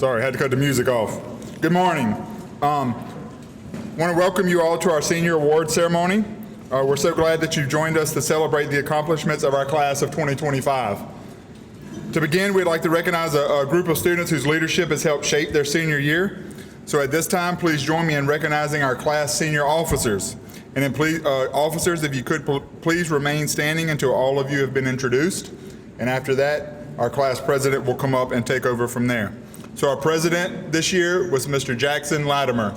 Sorry, I had to cut the music off. Good morning. Want to welcome you all to our senior award ceremony. We're so glad that you've joined us to celebrate the accomplishments of our class of 2025. To begin, we'd like to recognize a group of students whose leadership has helped shape their senior year. So at this time, please join me in recognizing our class senior officers. And then please, officers, if you could please remain standing until all of you have been introduced. And after that, our class president will come up and take over from there. So our president this year was Mr. Jackson Latimer.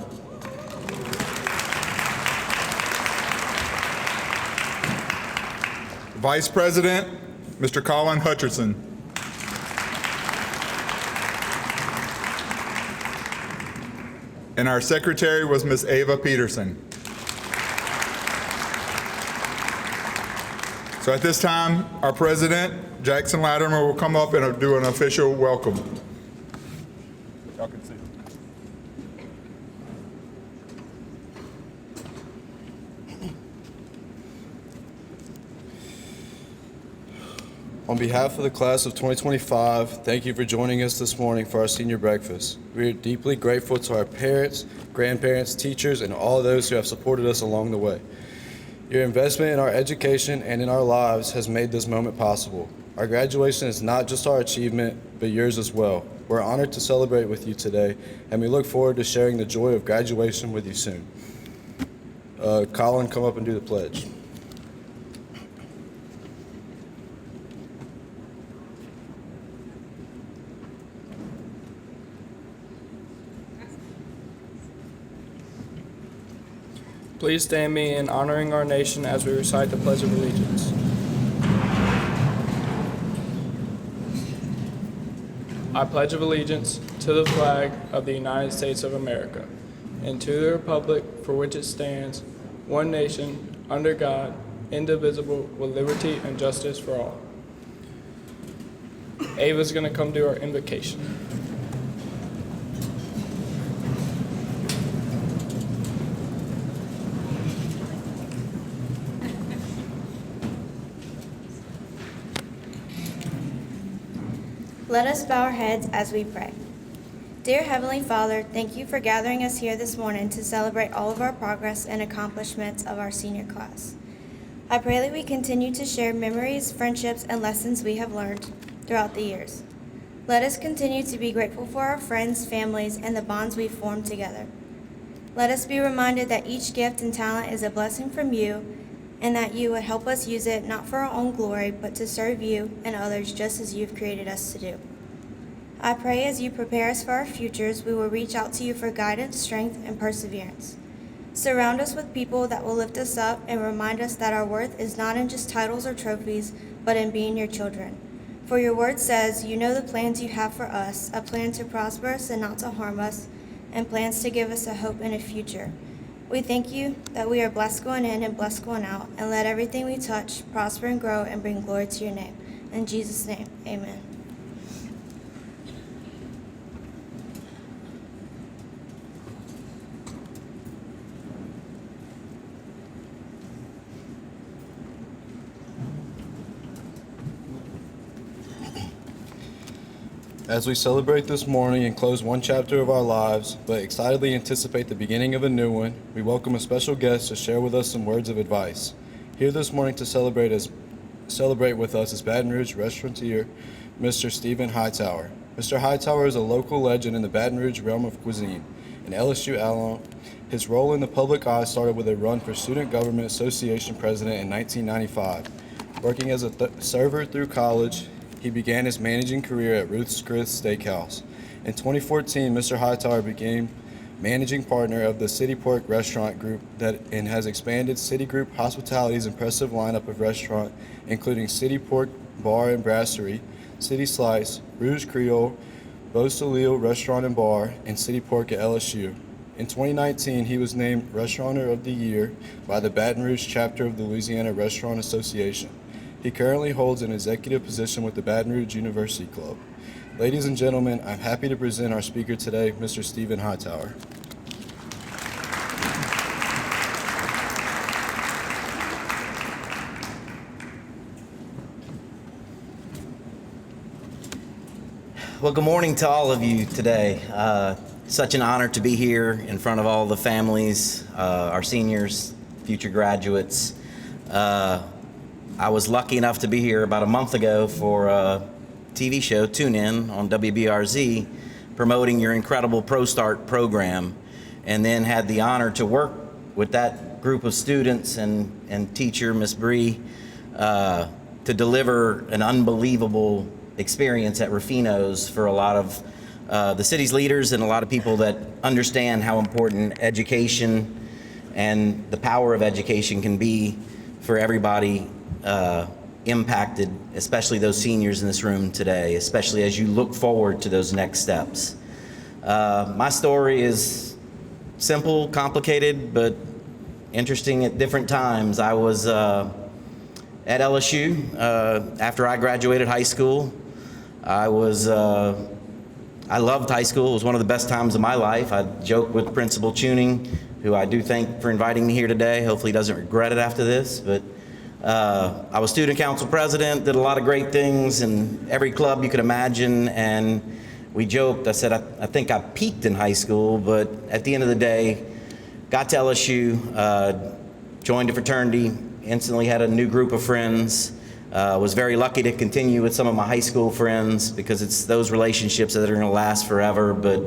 Vice President, Mr. Colin Hutcherson. And our secretary was Ms. Ava Peterson. So at this time, our president, Jackson Latimer, will come up and do an official welcome. Y'all can see. On behalf of the class of 2025, thank you for joining us this morning for our senior breakfast. We are deeply grateful to our parents, grandparents, teachers, and all those who have supported us along the way. Your investment in our education and in our lives has made this moment possible. Our graduation is not just our achievement, but yours as well. We're honored to celebrate with you today, and we look forward to sharing the joy of graduation with you soon. Colin, come up and do the pledge. Please stand me in honoring our nation as we recite the Pledge of Allegiance. I pledge of allegiance to the flag of the United States of America and to the republic for which it stands, one nation, under God, indivisible, with liberty and justice for all. Ava's going to come do our invocation. Let us bow our heads as we pray. Dear Heavenly Father, thank you for gathering us here this morning to celebrate all of our progress and accomplishments of our senior class. I pray that we continue to share memories, friendships, and lessons we have learned throughout the years. Let us continue to be grateful for our friends, families, and the bonds we've formed together. Let us be reminded that each gift and talent is a blessing from you, and that you would help us use it not for our own glory, but to serve you and others just as you've created us to do. I pray as you prepare us for our futures, we will reach out to you for guidance, strength, and perseverance. Surround us with people that will lift us up and remind us that our worth is not in just titles or trophies, but in being your children. For your word says, you know the plans you have for us, a plan to prosper us and not to harm us, and plans to give us a hope and a future. We thank you that we are blessed going in and blessed going out, and let everything we touch prosper and grow and bring glory to your name. In Jesus' name, amen. As we celebrate this morning and close one chapter of our lives, but excitedly anticipate the beginning of a new one, we welcome a special guest to share with us some words of advice. Here this morning to celebrate with us is Baton Rouge restaurateur, Mr. Stephen Hightower. Mr. Hightower is a local legend in the Baton Rouge realm of cuisine. An LSU alum, his role in the public eye started with a run for Student Government Association president in 1995. Working as a server through college, he began his managing career at Ruth's Chris Steakhouse. In 2014, Mr. Hightower became managing partner of the City Pork Restaurant Group and has expanded City Group Hospitality's impressive lineup of restaurants, including City Pork Bar and Brasserie, City Slice, Rouge Creole, Beau Soleil Restaurant and Bar, and City Pork at LSU. In 2019, he was named Restaurateur of the Year by the Baton Rouge chapter of the Louisiana Restaurant Association. He currently holds an executive position with the Baton Rouge University Club. Ladies and gentlemen, I'm happy to present our speaker today, Mr. Stephen Hightower. Well, good morning to all of you today. Such an honor to be here in front of all the families, our seniors, future graduates. I was lucky enough to be here about a month ago for a TV show, Tune In, on WBRZ, promoting your incredible Pro Start program, and then had the honor to work with that group of students and teacher, Miss Bree, to deliver an unbelievable experience at Rufino's for a lot of the city's leaders and a lot of people that understand how important education and the power of education can be for everybody impacted, especially those seniors in this room today, especially as you look forward to those next steps. My story is simple, complicated, but interesting at different times. I was at LSU after I graduated high school. I loved high school. It was one of the best times of my life. I joke with Principal Tuning, who I do thank for inviting me here today. Hopefully he doesn't regret it after this. But I was student council president, did a lot of great things in every club you could imagine. And we joked, I said, I think I peaked in high school, but at the end of the day, got to LSU, joined a fraternity, instantly had a new group of friends. Was very lucky to continue with some of my high school friends because it's those relationships that are going to last forever. But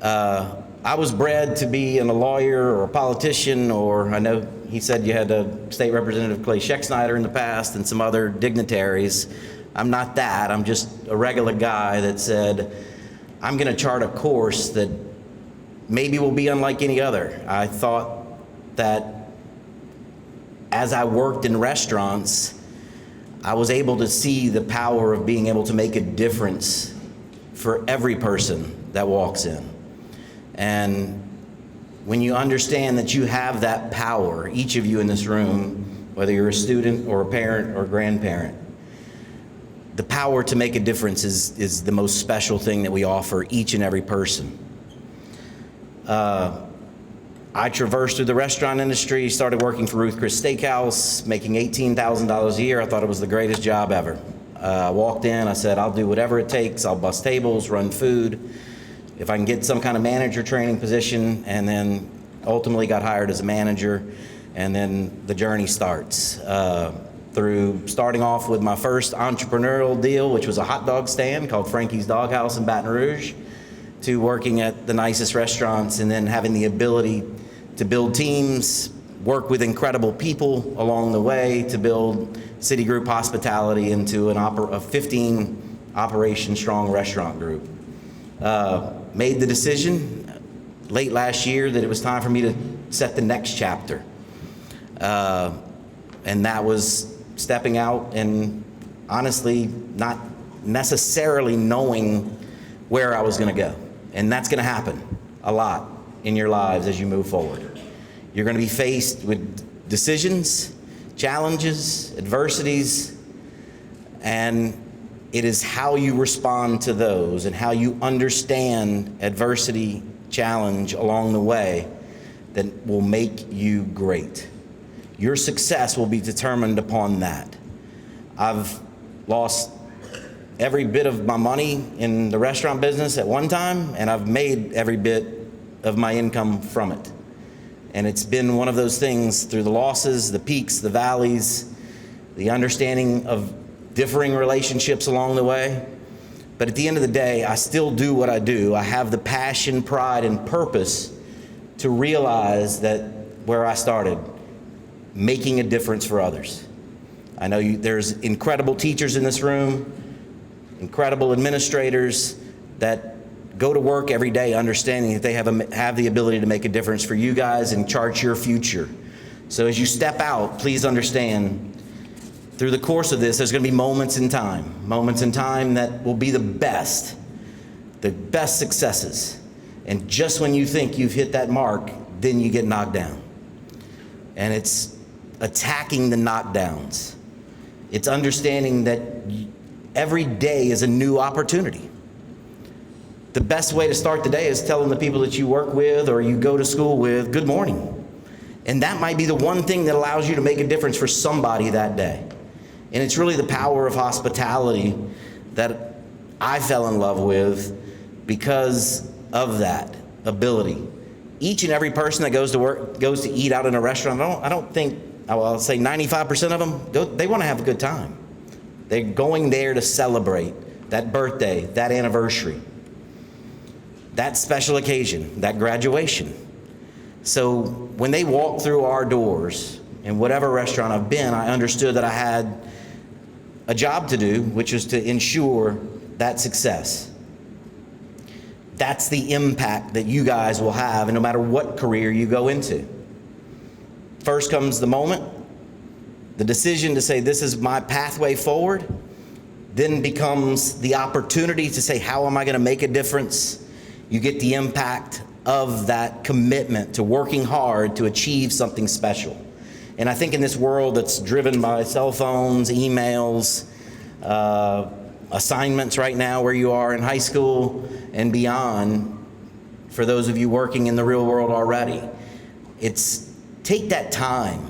I was bred to be a lawyer or a politician, or I know he said you had a State Representative Clay Scheck-Snyder in the past and some other dignitaries. I'm not that. I'm just a regular guy that said, I'm going to chart a course that maybe will be unlike any other. I thought that as I worked in restaurants, I was able to see the power of being able to make a difference for every person that walks in. And when you understand that you have that power, each of you in this room, whether you're a student or a parent or a grandparent, the power to make a difference is the most special thing that we offer each and every person. I traversed through the restaurant industry, started working for Ruth Chris Steakhouse, making $18,000 a year. I thought it was the greatest job ever. I walked in, I said, I'll do whatever it takes. I'll bus tables, run food. If I can get some kind of manager training position, and then ultimately got hired as a manager, and then the journey starts. Through starting off with my first entrepreneurial deal, which was a hot dog stand called Frankie's Doghouse in Baton Rouge, to working at the nicest restaurants, and then having the ability to build teams, work with incredible people along the way to build Citigroup Hospitality into a 15 operation strong restaurant group. Made the decision late last year that it was time for me to set the next chapter. And that was stepping out and honestly not necessarily knowing where I was going to go. And that's going to happen a lot in your lives as you move forward. You're going to be faced with decisions, challenges, adversities, and it is how you respond to those and how you understand adversity, challenge along the way that will make you great. Your success will be determined upon that. I've lost every bit of my money in the restaurant business at one time, and I've made every bit of my income from it. And it's been one of those things through the losses, the peaks, the valleys, the understanding of differing relationships along the way. But at the end of the day, I still do what I do. I have the passion, pride, and purpose to realize that where I started, making a difference for others. I know there's incredible teachers in this room, incredible administrators that go to work every day understanding that they have the ability to make a difference for you guys and chart your future. So as you step out, please understand through the course of this, there's going to be moments in time that will be the best successes. And just when you think you've hit that mark, then you get knocked down. And it's attacking the knockdowns. It's understanding that every day is a new opportunity. The best way to start the day is telling the people that you work with or you go to school with, good morning. And that might be the one thing that allows you to make a difference for somebody that day. And it's really the power of hospitality that I fell in love with because of that ability. Each and every person that goes to work, goes to eat out in a restaurant, I don't think, I'll say 95% of them, they want to have a good time. They're going there to celebrate that birthday, that anniversary, that special occasion, that graduation. So when they walk through our doors, in whatever restaurant I've been, I understood that I had a job to do, which was to ensure that success. That's the impact that you guys will have, and no matter what career you go into. First comes the moment, the decision to say, this is my pathway forward, then becomes the opportunity to say, how am I going to make a difference? You get the impact of that commitment to working hard to achieve something special. And I think in this world that's driven by cell phones, emails, assignments right now where you are in high school and beyond, for those of you working in the real world already, it's take that time.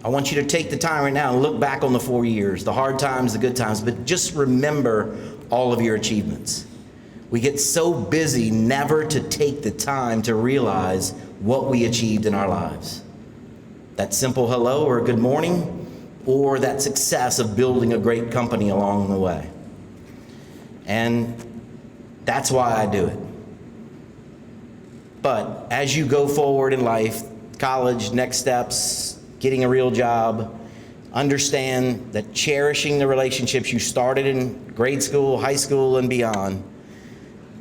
I want you to take the time right now and look back on the 4 years, the hard times, the good times, but just remember all of your achievements. We get so busy never to take the time to realize what we achieved in our lives. That simple hello or good morning, or that success of building a great company along the way. And that's why I do it. But as you go forward in life, college, next steps, getting a real job, understand that cherishing the relationships you started in grade school, high school, and beyond,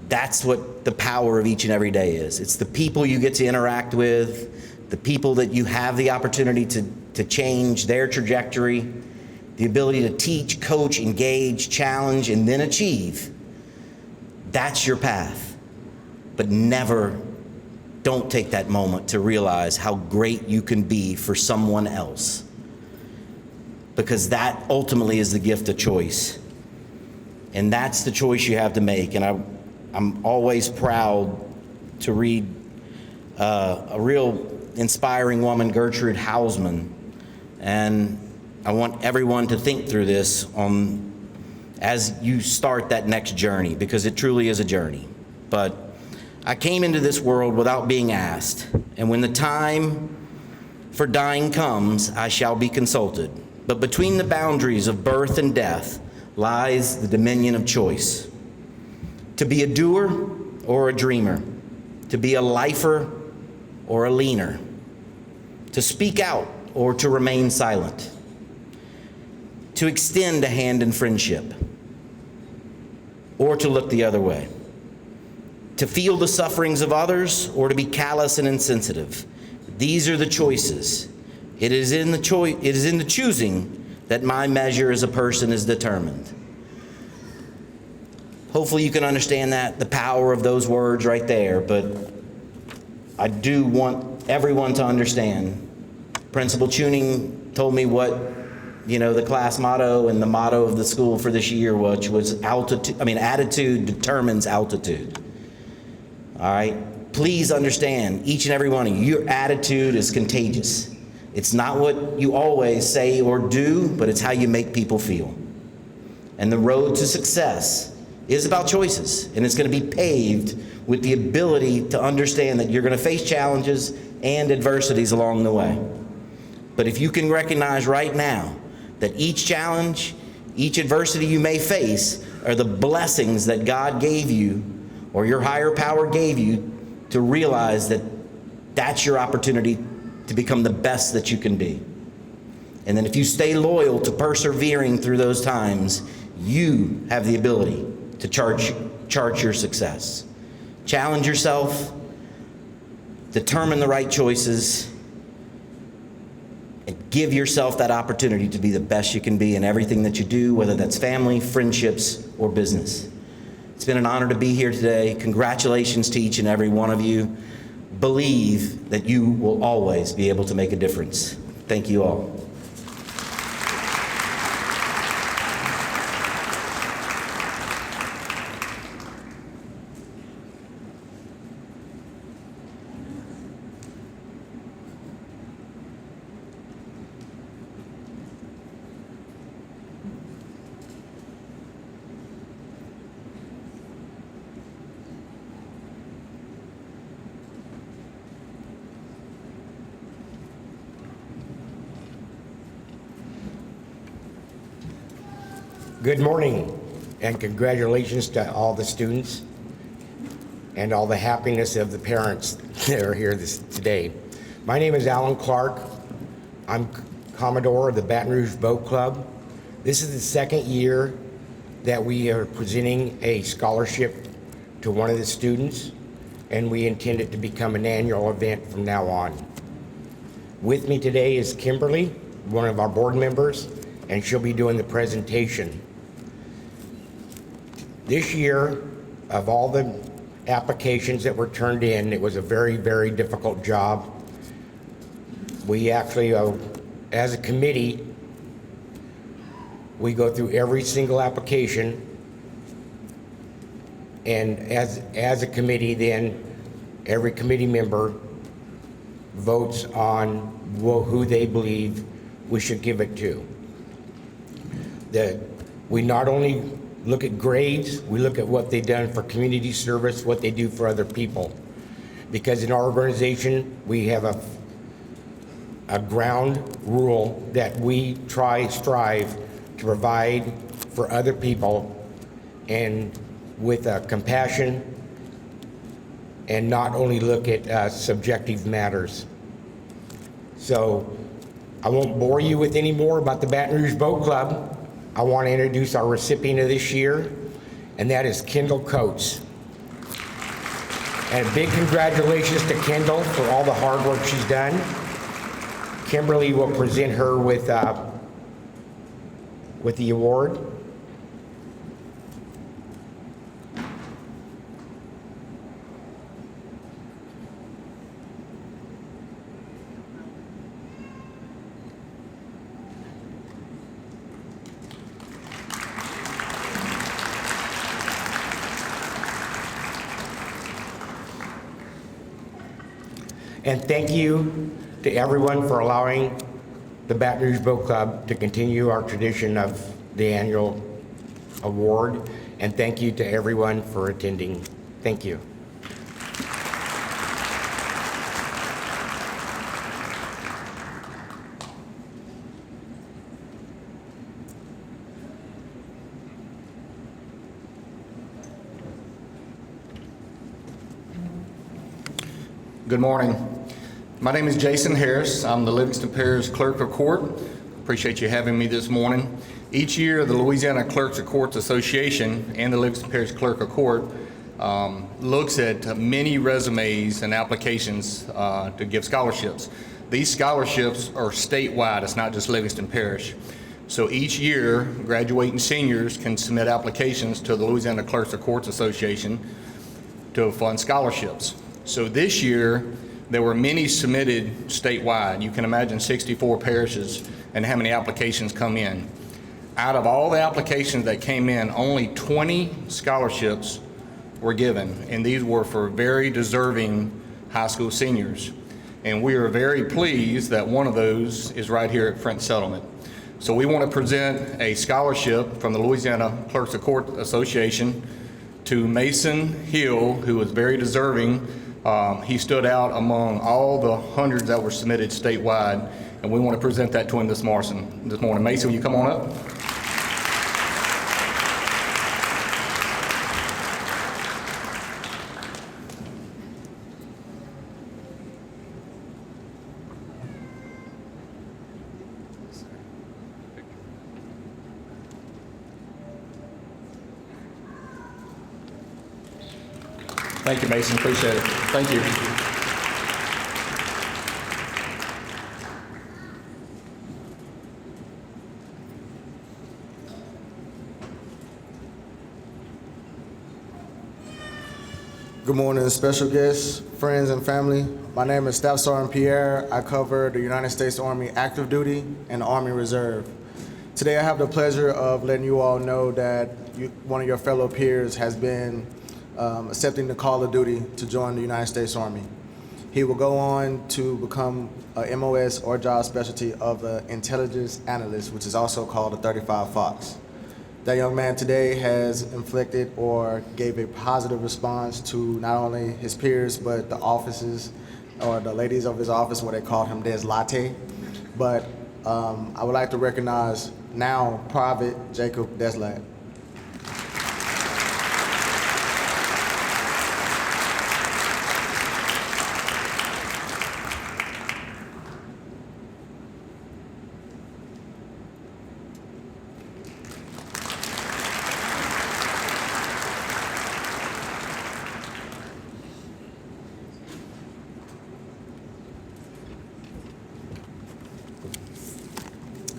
that's what the power of each and every day is. It's the people you get to interact with, the people that you have the opportunity to change their trajectory, the ability to teach, coach, engage, challenge, and then achieve. That's your path. But never, don't take that moment to realize how great you can be for someone else. Because that ultimately is the gift of choice. And that's the choice you have to make. And I'm always proud to read a real inspiring woman, Gertrude Hausman. And I want everyone to think through this as you start that next journey, because it truly is a journey. But I came into this world without being asked, and when the time for dying comes, I shall be consulted. But between the boundaries of birth and death lies the dominion of choice. To be a doer or a dreamer, to be a lifer or a leaner, to speak out or to remain silent, to extend a hand in friendship or to look the other way, to feel the sufferings of others or to be callous and insensitive. These are the choices. It is in the choosing that my measure as a person is determined. Hopefully you can understand that, the power of those words right there, but I do want everyone to understand. Principal Tuning told me what, the class motto and the motto of the school for this year, which was attitude determines altitude. All right? Please understand, each and every one of you, your attitude is contagious. It's not what you always say or do, but it's how you make people feel. And the road to success is about choices, and it's going to be paved with the ability to understand that you're going to face challenges and adversities along the way. But if you can recognize right now that each challenge, each adversity you may face are the blessings that God gave you or your higher power gave you, to realize that that's your opportunity to become the best that you can be. And then if you stay loyal to persevering through those times, you have the ability to chart your success. Challenge yourself, determine the right choices, and give yourself that opportunity to be the best you can be in everything that you do, whether that's family, friendships, or business. It's been an honor to be here today. Congratulations to each and every one of you. Believe that you will always be able to make a difference. Thank you all. Good morning, and congratulations to all the students and all the happiness of the parents that are here today. My name is Alan Clark. I'm Commodore of the Baton Rouge Boat Club. This is the second year that we are presenting a scholarship to one of the students, and we intend it to become an annual event from now on. With me today is Kimberly, one of our board members, and she'll be doing the presentation. This year, of all the applications that were turned in, it was a very, very difficult job. We actually, as a committee, we go through every single application, and as a committee, then every committee member votes on who they believe we should give it to. We not only look at grades, we look at what they've done for community service, what they do for other people. Because in our organization, we have a ground rule that we strive to provide for other people, and with compassion, and not only look at subjective matters. So I won't bore you with any more about the Baton Rouge Boat Club. I want to introduce our recipient of this year, and that is Kendall Coates. And a big congratulations to Kendall for all the hard work she's done. Kimberly will present her with the award. And thank you to everyone for allowing the Baton Rouge Boat Club to continue our tradition of the annual award. And thank you to everyone for attending. Thank you. Good morning. My name is Jason Harris. I'm the Livingston Parish Clerk of Court. Appreciate you having me this morning. Each year, the Louisiana Clerks of Courts Association and the Livingston Parish Clerk of Court looks at many resumes and applications to give scholarships. These scholarships are statewide. It's not just Livingston Parish. So each year, graduating seniors can submit applications to the Louisiana Clerks of Courts Association to fund scholarships. So this year, there were many submitted statewide. You can imagine 64 parishes and how many applications come in. Out of all the applications that came in, only 20 scholarships were given, and these were for very deserving high school seniors. And we are very pleased that one of those is right here at French Settlement. So we want to present a scholarship from the Louisiana Clerks of Court Association to Mason Hill, who was very deserving. He stood out among all the hundreds that were submitted statewide, and we want to present that to him this morning. Mason, will you come on up? Thank you, Mason. Appreciate it. Thank you. Good morning, special guests, friends, and family. My name is Staff Sergeant Pierre. I cover the United States Army active duty and the Army Reserve. Today I have the pleasure of letting you all know that one of your fellow peers has been accepting the call of duty to join the United States Army. He will go on to become a MOS or job specialty of the intelligence analyst, which is also called a 35 Fox. That young man today has inflicted or gave a positive response to not only his peers, but the offices or the ladies of his office, where they called him Des Latte. But I would like to recognize now Private Jacob Deslak.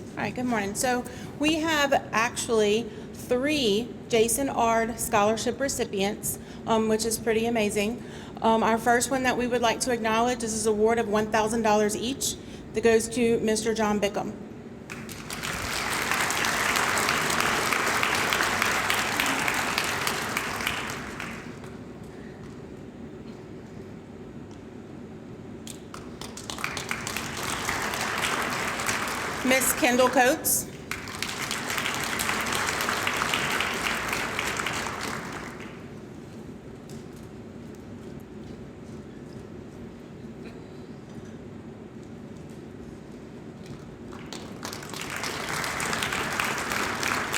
All right, good morning. So we have actually 3 Jason Ard Scholarship recipients, which is pretty amazing. Our first one that we would like to acknowledge is an award of $1,000 each that goes to Mr. John Bickham. Miss Kendall Coates.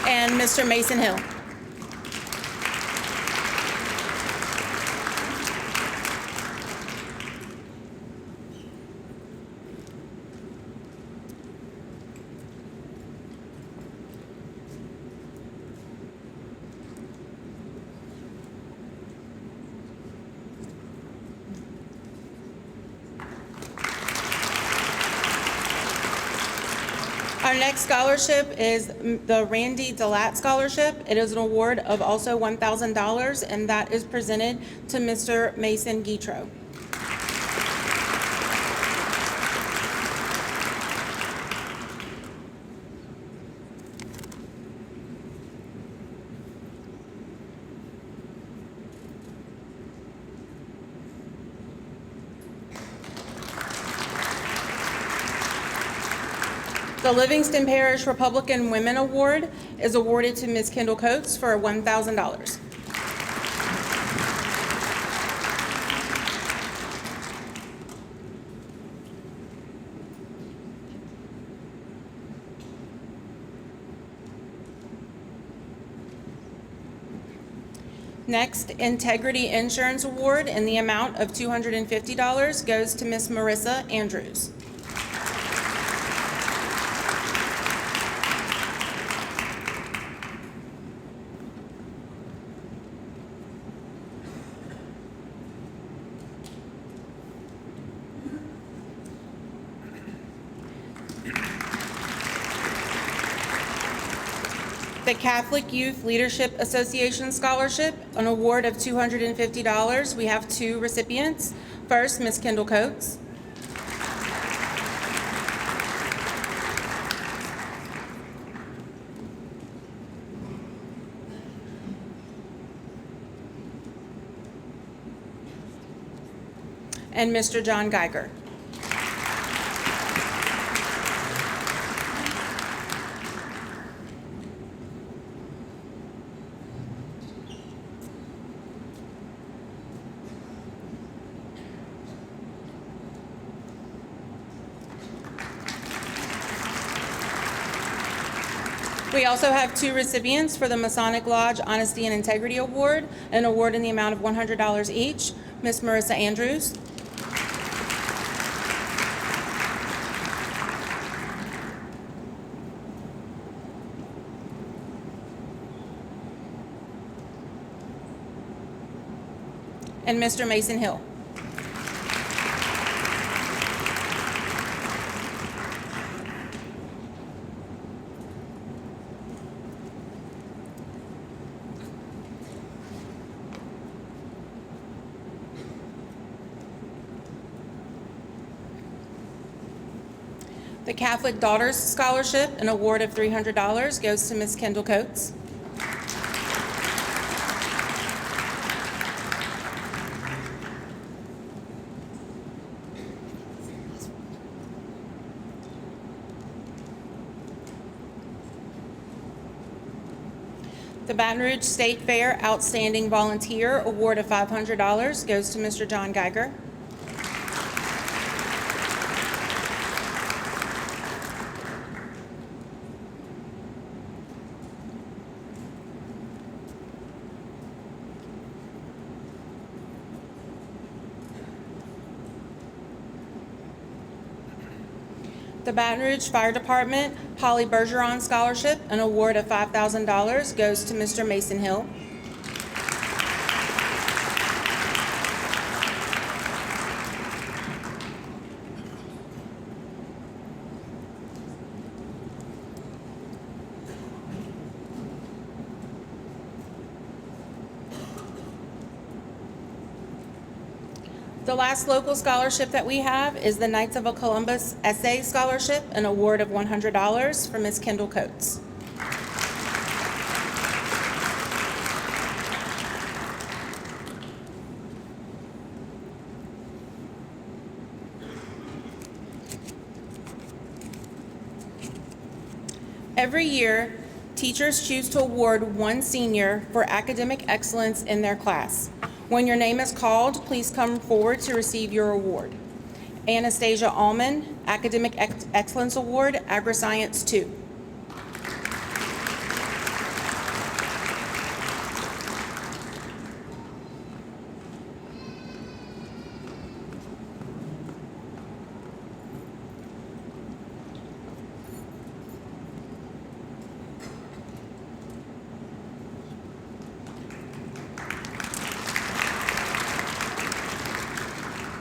And Mr. Mason Hill. Our next scholarship is the Randy Delat Scholarship. It is an award of also $1,000, and that is presented to Mr. Mason Guitro. The Livingston Parish Republican Women Award is awarded to Ms. Kendall Coates for $1,000. Next, Integrity Insurance Award in the amount of $250 goes to Ms. Marissa Andrews. The Catholic Youth Leadership Association Scholarship, an award of $250. We have 2 recipients. First, Ms. Kendall Coates. And Mr. John Geiger. We also have 2 recipients for the Masonic Lodge Honesty and Integrity Award, an award in the amount of $100 each. Ms. Marissa Andrews. And Mr. Mason Hill. The Catholic Daughters Scholarship, an award of $300, goes to Ms. Kendall Coates. The Baton Rouge State Fair Outstanding Volunteer Award of $500 goes to Mr. John Geiger. The Baton Rouge Fire Department Polly Bergeron Scholarship, an award of $5,000 goes to Mr. Mason Hill. The last local scholarship that we have is the Knights of Columbus Essay Scholarship, an award of $100 from Ms. Kendall Coates. Every year, teachers choose to award one senior for academic excellence in their class. When your name is called, please come forward to receive your award. Anastasia Allman, Academic Excellence Award, Agri-Science 2.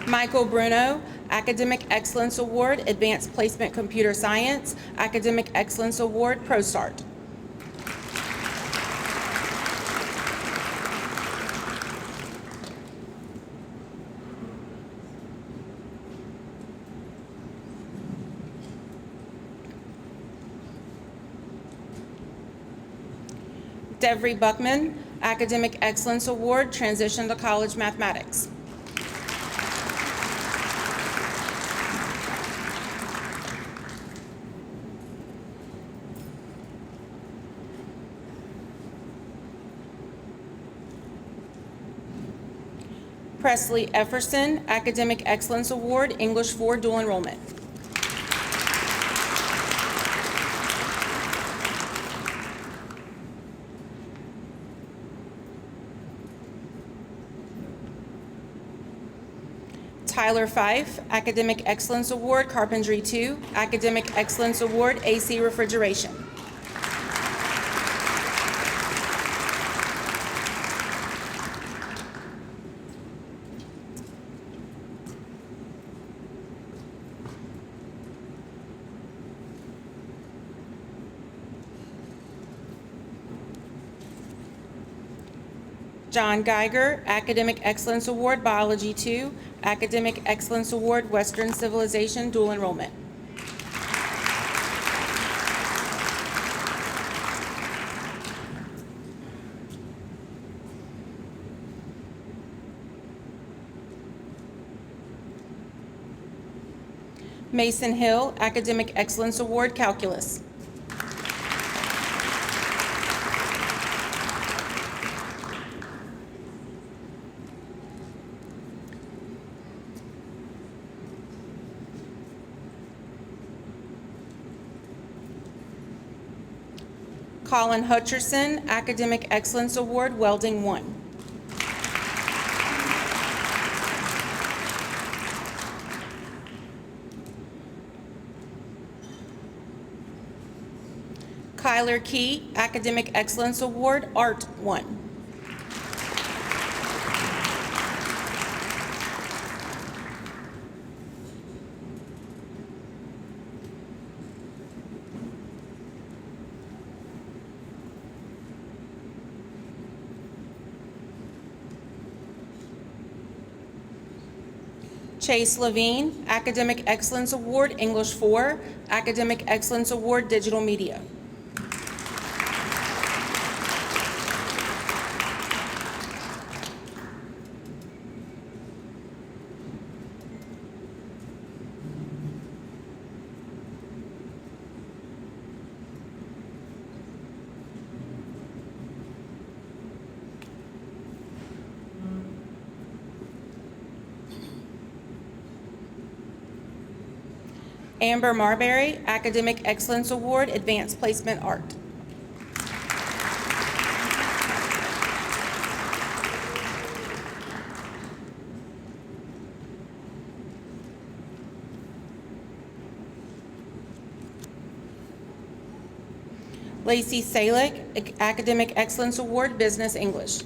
Michael Bruno, Academic Excellence Award, Advanced Placement Computer Science, Academic Excellence Award, ProStart. Devry Buckman, Academic Excellence Award, Transition to College Mathematics. Presley Efferson, Academic Excellence Award, English 4, dual enrollment. Tyler Fife, Academic Excellence Award, Carpentry 2, Academic Excellence Award, AC Refrigeration. John Geiger, Academic Excellence Award, Biology 2, Academic Excellence Award, Western Civilization, dual enrollment. Mason Hill, Academic Excellence Award, Calculus. Colin Hutcherson, Academic Excellence Award, Welding 1. Kyler Key, Academic Excellence Award, Art 1. Chase Levine, Academic Excellence Award, English 4, Academic Excellence Award, Digital Media. Amber Marbury, Academic Excellence Award, Advanced Placement Art. Lacey Salick, Academic Excellence Award, Business English.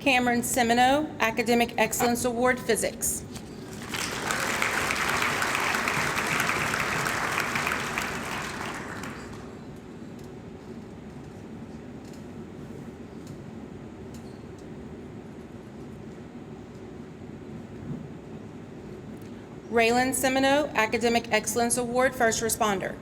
Cameron Semino, Academic Excellence Award, Physics. Raylan Semino, Academic Excellence Award, First Responder.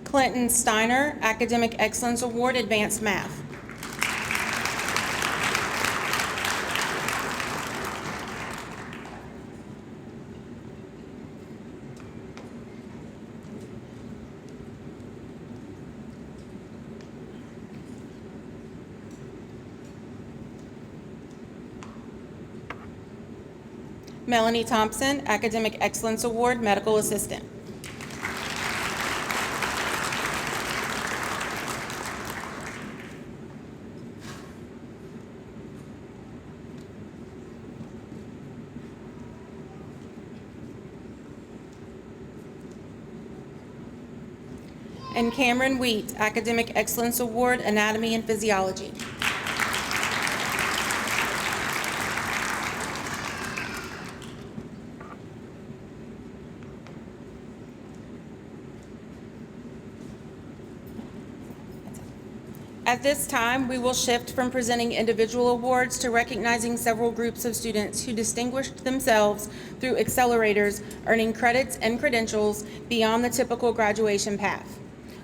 Clinton Steiner, Academic Excellence Award, Advanced Math. Melanie Thompson, Academic Excellence Award, Medical Assistant. And Cameron Wheat, Academic Excellence Award, Anatomy and Physiology. At this time, we will shift from presenting individual awards to recognizing several groups of students who distinguished themselves through accelerators, earning credits and credentials beyond the typical graduation path.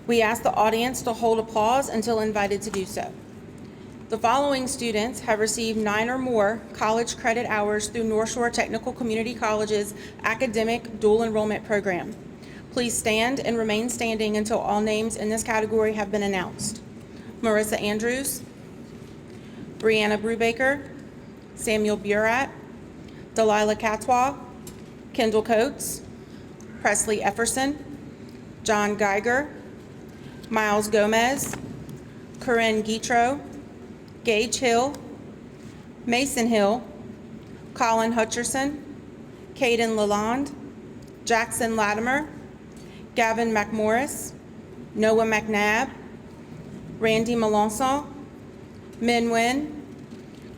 We ask the audience to hold applause until invited to do so. The following students have received 9 or more college credit hours through North Shore Technical Community College's academic dual enrollment program. Please stand and remain standing until all names in this category have been announced. Marissa Andrews, Brianna Brubaker, Samuel Burat, Delilah Catois, Kendall Coates, Presley Efferson, John Geiger, Miles Gomez, Corinne Guitro, Gage Hill, Mason Hill, Colin Hutcherson, Caden Lalonde, Jackson Latimer, Gavin McMorris, Noah McNabb, Randy Melanson, Min Nguyen,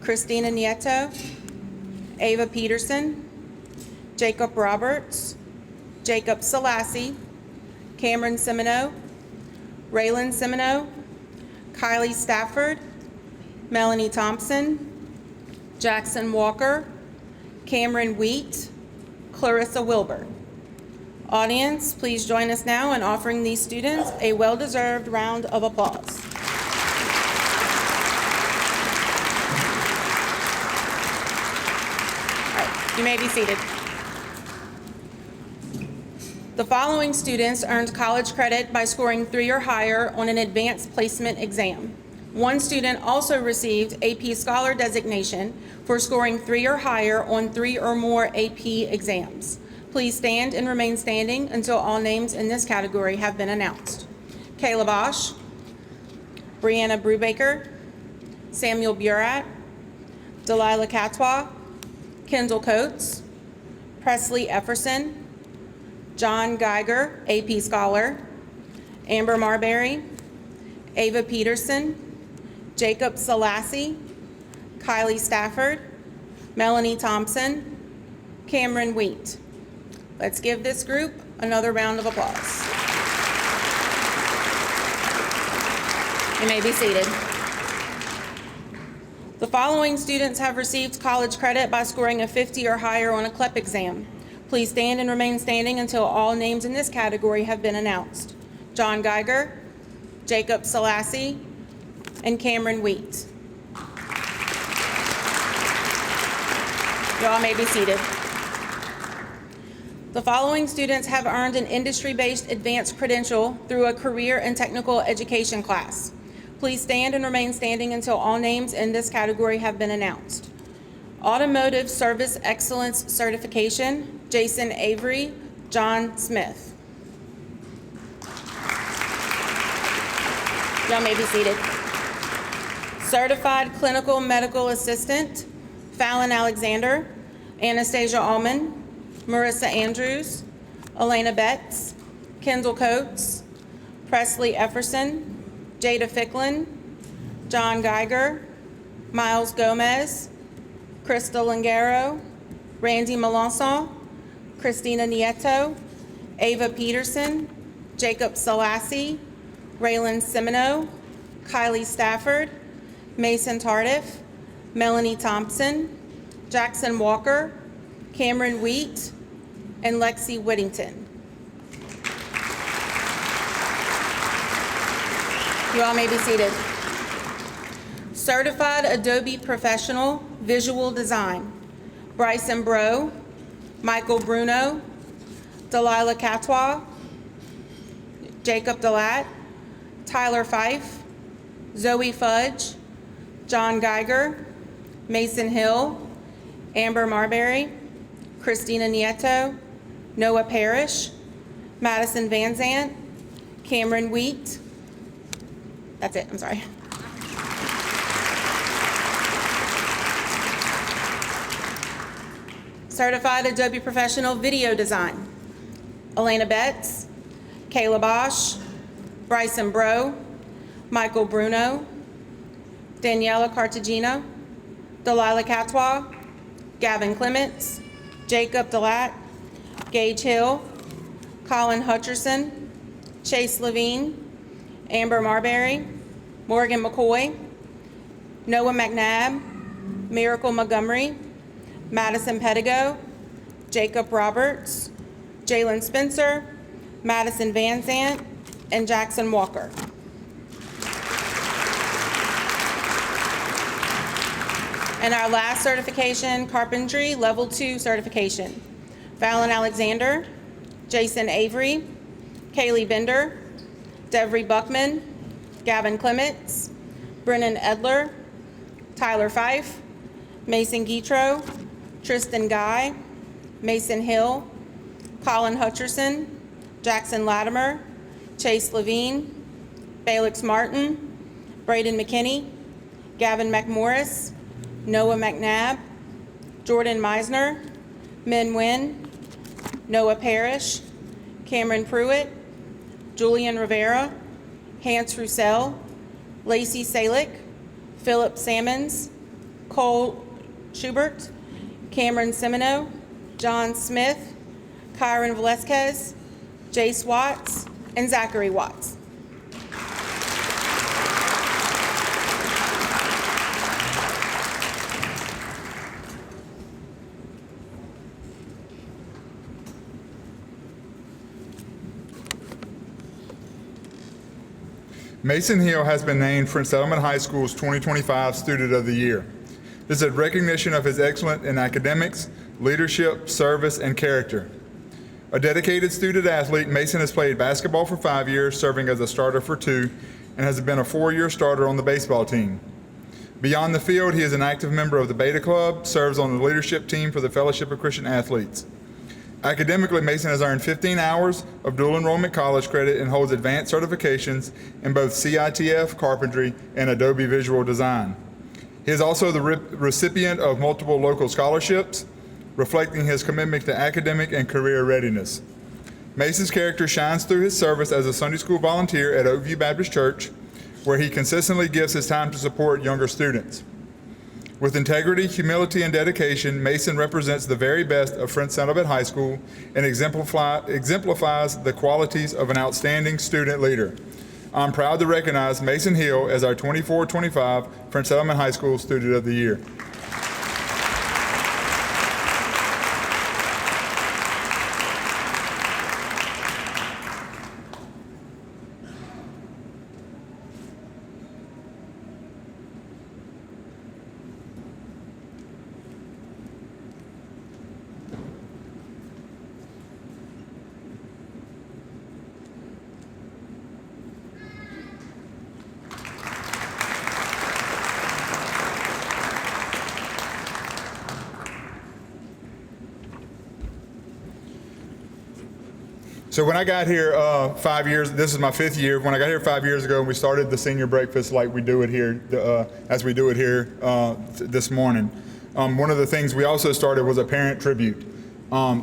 Christina Nieto, Ava Peterson, Jacob Roberts, Jacob Selassie, Cameron Semino, Raylan Semino, Kylie Stafford, Melanie Thompson, Jackson Walker, Cameron Wheat, Clarissa Wilbur. Audience, please join us now in offering these students a well-deserved round of applause. All right, you may be seated. The following students earned college credit by scoring 3 or higher on an advanced placement exam. One student also received AP Scholar designation for scoring 3 or higher on 3 or more AP exams. Please stand and remain standing until all names in this category have been announced. Kayla Bosch, Brianna Brubaker, Samuel Burat, Delilah Catois, Kendall Coates, Presley Efferson, John Geiger, AP Scholar, Amber Marbury, Ava Peterson, Jacob Selassie, Kylie Stafford, Melanie Thompson, Cameron Wheat. Let's give this group another round of applause. You may be seated. The following students have received college credit by scoring a 50 or higher on a CLEP exam. Please stand and remain standing until all names in this category have been announced. John Geiger, Jacob Selassie, and Cameron Wheat. You all may be seated. The following students have earned an industry-based advanced credential through a career and technical education class. Please stand and remain standing until all names in this category have been announced. Automotive Service Excellence Certification, Jason Avery, John Smith. Y'all may be seated. Certified Clinical Medical Assistant, Fallon Alexander, Anastasia Allman, Marissa Andrews, Elena Betts, Kendall Coates, Presley Efferson, Jada Ficklin, John Geiger, Miles Gomez, Crystal Langaro, Randy Melanson, Christina Nieto, Ava Peterson, Jacob Selassie, Raylan Semino, Kylie Stafford, Mason Tardif, Melanie Thompson, Jackson Walker, Cameron Wheat, and Lexi Whittington. You all may be seated. Certified Adobe Professional Visual Design, Bryson Bro, Michael Bruno, Delilah Catois, Jacob Delat, Tyler Fife, Zoe Fudge, John Geiger, Mason Hill, Amber Marbury, Christina Nieto, Noah Parrish, Madison Van Zant, Cameron Wheat. That's it, I'm sorry. Certified Adobe Professional Video Design, Elena Betts, Kayla Bosch, Bryson Bro, Michael Bruno, Daniela Cartagena, Delilah Catois, Gavin Clements, Jacob Delat, Gage Hill, Colin Hutcherson, Chase Levine, Amber Marbury, Morgan McCoy, Noah McNabb, Miracle Montgomery, Madison Pedigo, Jacob Roberts, Jalen Spencer, Madison Van Zant, and Jackson Walker. And our last certification, Carpentry Level 2 certification. Fallon Alexander, Jason Avery, Kaylee Bender, Devry Buckman, Gavin Clements, Brennan Edler, Tyler Fife, Mason Guitro, Tristan Guy, Mason Hill, Colin Hutcherson, Jackson Latimer, Chase Levine, Felix Martin, Braden McKinney, Gavin McMorris, Noah McNabb, Jordan Meisner, Min Nguyen, Noah Parrish, Cameron Pruitt, Julian Rivera, Hans Roussel, Lacey Salick, Philip Sammons, Cole Schubert, Cameron Semino, John Smith, Kyron Velasquez, Jace Watts, and Zachary Watts. Mason Hill has been named Prince Settlement High School's 2025 Student of the Year. This is a recognition of his excellence in academics, leadership, service, and character. A dedicated student athlete, Mason has played basketball for 5 years, serving as a starter for 2, and has been a 4-year starter on the baseball team. Beyond the field, he is an active member of the Beta Club, serves on the leadership team for the Fellowship of Christian Athletes. Academically, Mason has earned 15 hours of dual enrollment college credit and holds advanced certifications in both CITF, carpentry, and Adobe Visual Design. He is also the recipient of multiple local scholarships, reflecting his commitment to academic and career readiness. Mason's character shines through his service as a Sunday school volunteer at Oakview Baptist Church, where he consistently gives his time to support younger students. With integrity, humility, and dedication, Mason represents the very best of Prince Settlement High School and exemplifies the qualities of an outstanding student leader. I'm proud to recognize Mason Hill as our 24-25 Prince Settlement High School Student of the Year. So when I got here 5 years, this is my 5th year. When I got here 5 years ago, we started the senior breakfast like we do it here, as we do it here this morning. One of the things we also started was a parent tribute.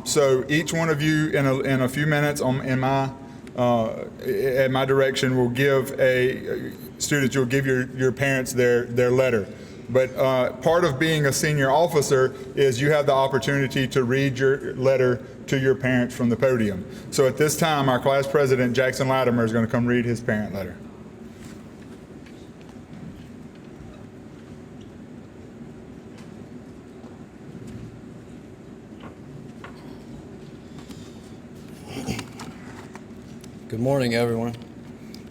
So each one of you in a few minutes at my direction will give students, you'll give your parents their letter. But part of being a senior officer is you have the opportunity to read your letter to your parents from the podium. So at this time, our class president, Jackson Latimer, is going to come read his parent letter. Good morning, everyone.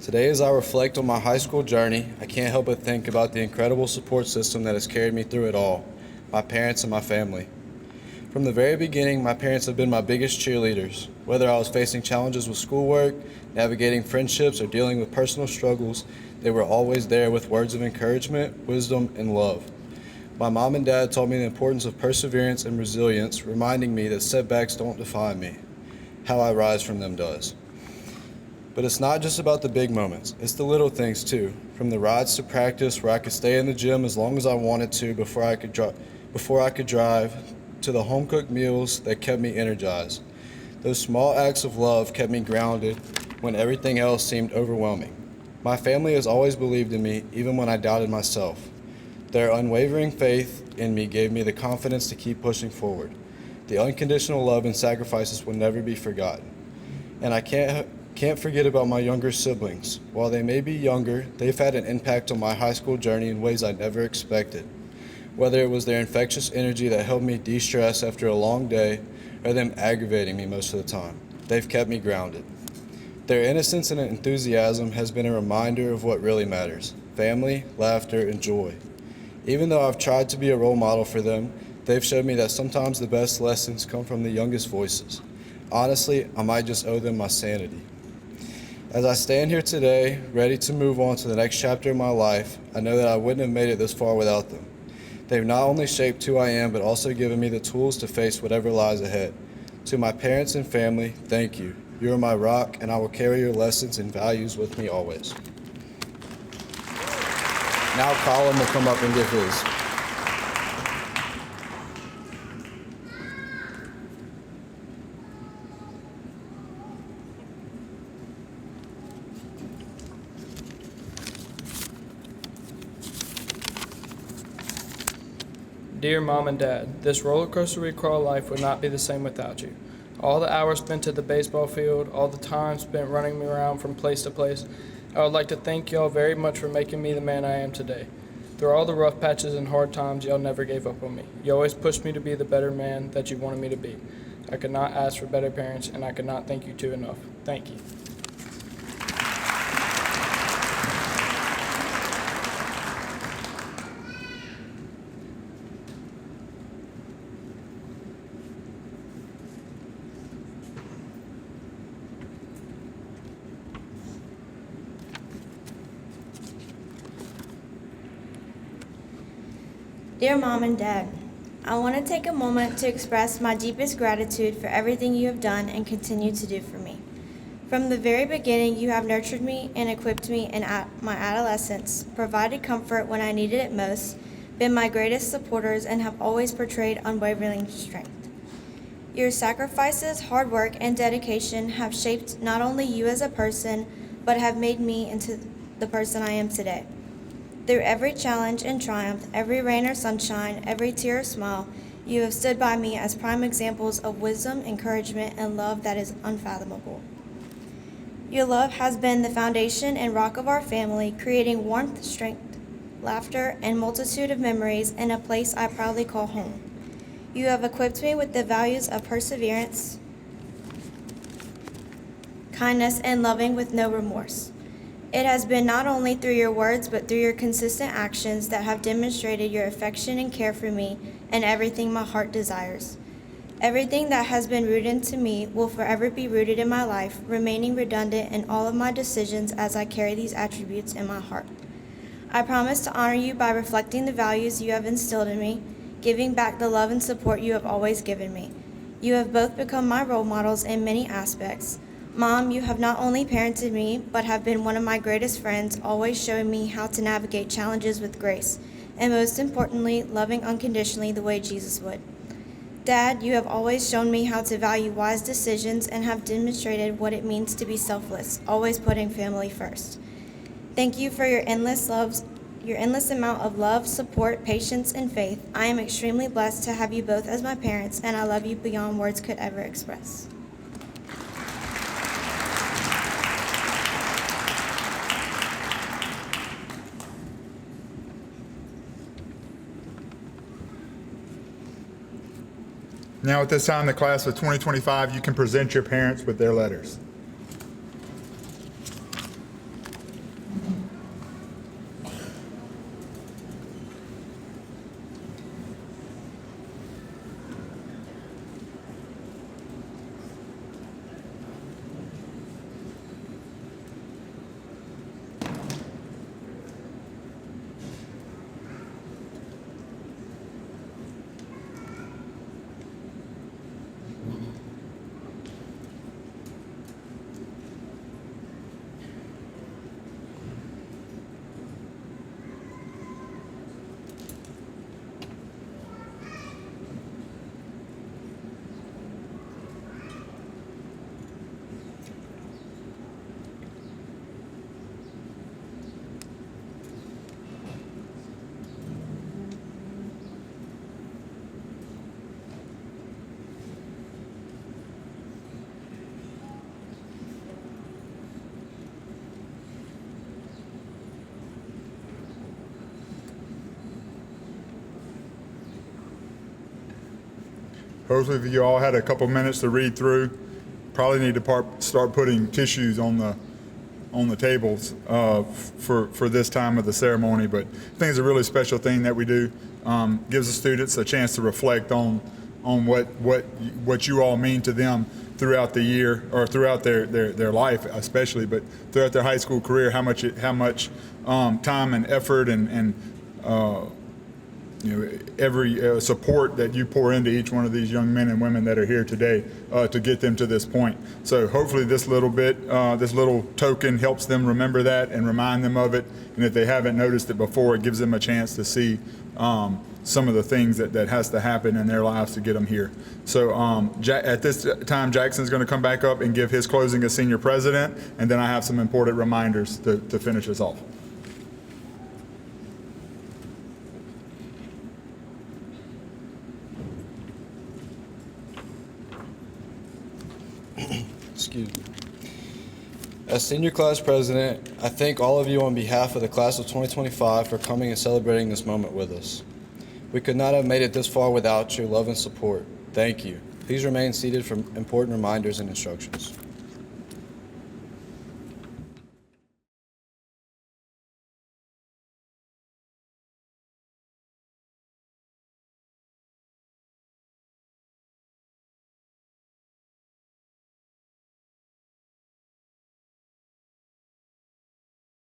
Today, as I reflect on my high school journey, I can't help but think about the incredible support system that has carried me through it all, my parents and my family. From the very beginning, my parents have been my biggest cheerleaders. Whether I was facing challenges with schoolwork, navigating friendships, or dealing with personal struggles, they were always there with words of encouragement, wisdom, and love. My mom and dad taught me the importance of perseverance and resilience, reminding me that setbacks don't define me. How I rise from them does. But it's not just about the big moments, it's the little things too. From the rides to practice where I could stay in the gym as long as I wanted to before I could drive, to the home-cooked meals that kept me energized. Those small acts of love kept me grounded when everything else seemed overwhelming. My family has always believed in me, even when I doubted myself. Their unwavering faith in me gave me the confidence to keep pushing forward. The unconditional love and sacrifices will never be forgotten. And I can't forget about my younger siblings. While they may be younger, they've had an impact on my high school journey in ways I never expected. Whether it was their infectious energy that helped me de-stress after a long day, or them aggravating me most of the time, they've kept me grounded. Their innocence and enthusiasm has been a reminder of what really matters: family, laughter, and joy. Even though I've tried to be a role model for them, they've showed me that sometimes the best lessons come from the youngest voices. Honestly, I might just owe them my sanity. As I stand here today, ready to move on to the next chapter of my life, I know that I wouldn't have made it this far without them. They've not only shaped who I am, but also given me the tools to face whatever lies ahead. To my parents and family, thank you. You are my rock, and I will carry your lessons and values with me always. Now Colin will come up and give his. Dear Mom and Dad, this roller coaster we call life would not be the same without you. All the hours spent at the baseball field, all the time spent running me around from place to place, I would like to thank y'all very much for making me the man I am today. Through all the rough patches and hard times, y'all never gave up on me. You always pushed me to be the better man that you wanted me to be. I could not ask for better parents, and I could not thank you two enough. Thank you. Dear Mom and Dad, I want to take a moment to express my deepest gratitude for everything you have done and continue to do for me. From the very beginning, you have nurtured me and equipped me in my adolescence, provided comfort when I needed it most, been my greatest supporters, and have always portrayed unwavering strength. Your sacrifices, hard work, and dedication have shaped not only you as a person, but have made me into the person I am today. Through every challenge and triumph, every rain or sunshine, every tear or smile, you have stood by me as prime examples of wisdom, encouragement, and love that is unfathomable. Your love has been the foundation and rock of our family, creating warmth, strength, laughter, and multitude of memories in a place I proudly call home. You have equipped me with the values of perseverance, kindness, and loving with no remorse. It has been not only through your words, but through your consistent actions that have demonstrated your affection and care for me and everything my heart desires. Everything that has been rooted into me will forever be rooted in my life, remaining redundant in all of my decisions as I carry these attributes in my heart. I promise to honor you by reflecting the values you have instilled in me, giving back the love and support you have always given me. You have both become my role models in many aspects. Mom, you have not only parented me, but have been one of my greatest friends, always showing me how to navigate challenges with grace, and most importantly, loving unconditionally the way Jesus would. Dad, you have always shown me how to value wise decisions and have demonstrated what it means to be selfless, always putting family first. Thank you for your endless amount of love, support, patience, and faith. I am extremely blessed to have you both as my parents, and I love you beyond words could ever express. Now at this time, the class of 2025, you can present your parents with their letters. Hopefully you all had a couple minutes to read through. Probably need to start putting tissues on the tables for this time of the ceremony. But I think it's a really special thing that we do. Gives the students a chance to reflect on what you all mean to them throughout the year or throughout their life, especially, but throughout their high school career. How much time and effort and every support that you pour into each one of these young men and women that are here today to get them to this point. So hopefully this little token helps them remember that and remind them of it. And if they haven't noticed it before, it gives them a chance to see some of the things that has to happen in their lives to get them here. So at this time, Jackson's going to come back up and give his closing as senior president, and then I have some important reminders to finish us off. Excuse me. As senior class president, I thank all of you on behalf of the class of 2025 for coming and celebrating this moment with us. We could not have made it this far without your love and support. Thank you. Please remain seated for important reminders and instructions.